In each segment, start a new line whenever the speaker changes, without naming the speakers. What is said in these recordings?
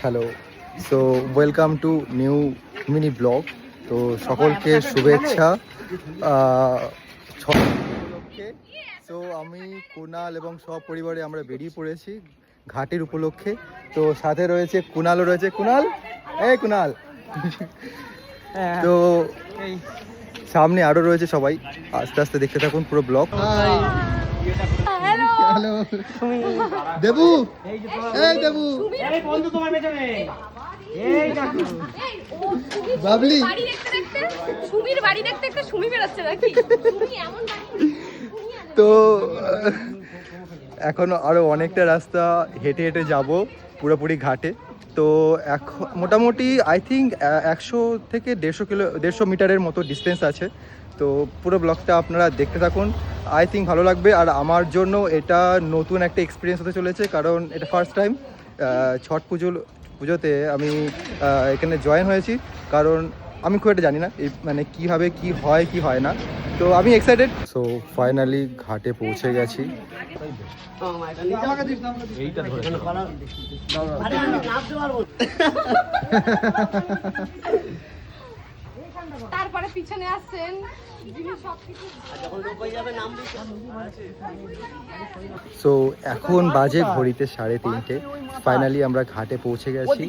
Hello, so welcome to new mini blog. তো সকলকে শুভেচ্ছা ছট উপলক্ষে। সো আমি কুনাল এবং সব পরিবারে আমরা বেরিয়ে পড়েছি ঘাটের উপলক্ষে। তো সাথে রয়েছে কুনালও রয়েছে। কুনাল, এই কুনাল। তো সামনে আরও রয়েছে সবাই, আস্তে আস্তে দেখতে থাকুন পুরো ব্লগ। হ্যালো দেবু, এই দেবু, এই বন্ধু তোমার পেছনে, এই দেখো বাবলি বাড়ি দেখতে দেখতে সুমির বাড়ি দেখতে দেখতে সুমি বেরোচ্ছে নাকি? সুমি এমন বাড়ি। তো এখন আরো অনেকটা রাস্তা হেঁটে হেঁটে যাব পুরোপুরি ঘাটে। তো এখন মোটামুটি আই থিঙ্ক 100 থেকে 150 মিটারের মতো ডিস্টেন্স আছে। তো পুরো ব্লগটা আপনারা দেখতে থাকুন, আই থিঙ্ক ভালো লাগবে। আর আমার জন্য এটা নতুন একটা এক্সপিরিয়েন্স হতে চলেছে, কারণ এটা ফার্স্ট টাইম ছট পুজোতে আমি এখানে জয়েন হয়েছি। কারণ আমি খুব একটা জানি না মানে কীভাবে কি হয় কি হয় না, তো আমি এক্সাইটেড। সো ফাইনালি ঘাটে পৌঁছে গেছি।
তারপরে পিছনে আসছেন
সো এখন বাজে ঘড়িতে 3:30। ফাইনালি আমরা ঘাটে পৌঁছে গেছি।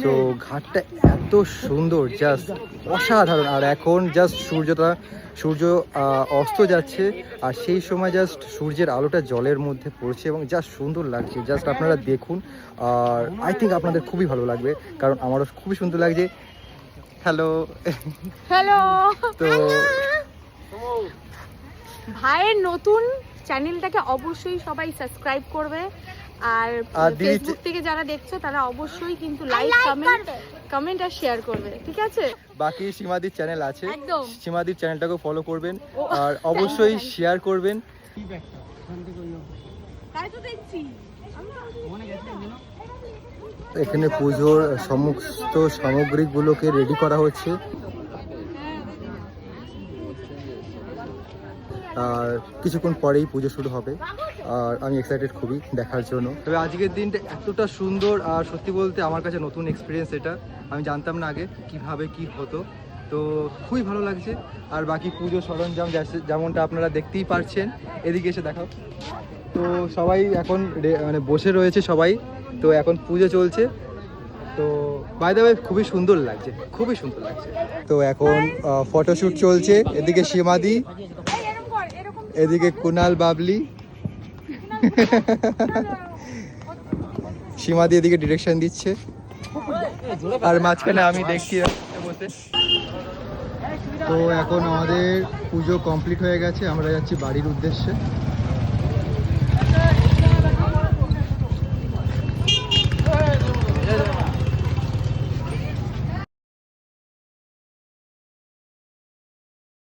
সো ঘাটটা এত সুন্দর, জাস্ট অসাধারণ। আর এখন জাস্ট সূর্য অস্ত যাচ্ছে, আর সেই সময় জাস্ট সূর্যের আলোটা জলের মধ্যে পড়ছে এবং জাস্ট সুন্দর লাগছে। জাস্ট আপনারা দেখুন, আর আই থিঙ্ক আপনাদের খুবই ভালো লাগবে, কারণ আমারও খুবই সুন্দর লাগছে। Hello
hello.
তো
ভাইয়ের নতুন চ্যানেলটাকে অবশ্যই সবাই সাবস্ক্রাইব করবে, আর ফেসবুক থেকে যারা দেখছো তারা অবশ্যই কিন্তু লাইক কমেন্ট আর শেয়ার করবে, ঠিক আছে?
বাকি সীমাদির চ্যানেল আছে,
একদম
সীমাদির চ্যানেলটাকে ফলো করবেন আর অবশ্যই শেয়ার করবেন।
তাই তো দেখছি।
এখানে পুজোর সমস্ত সামগ্রীগুলোকে রেডি করা হচ্ছে, আর কিছুক্ষণ পরেই পুজো শুরু হবে। আর আমি এক্সাইটেড খুবই দেখার জন্য। তবে আজকের দিনটা এতটা সুন্দর, আর সত্যি বলতে আমার কাছে নতুন এক্সপিরিয়েন্স এটা। আমি জানতাম না আগে কিভাবে কি হতো, তো খুবই ভালো লাগছে। আর বাকি পুজো সরঞ্জাম যেমনটা আপনারা দেখতেই পারছেন, এদিকে এসে দেখাও। তো সবাই এখন মানে বসে রয়েছে সবাই, তো এখন পুজো চলছে। তো বাই দ্য ওয়ে খুবই সুন্দর লাগছে, খুবই সুন্দর লাগছে। তো এখন ফটোশ্যুট চলছে, এদিকে সীমাদি, এদিকে কুনাল বাবলি, সীমাদি এদিকে ডিরেকশন দিচ্ছে, আর মাঝখানে আমি দেখছি বসে। তো এখন আমাদের পুজো কমপ্লিট হয়ে গেছে, আমরা যাচ্ছি বাড়ির উদ্দেশ্যে।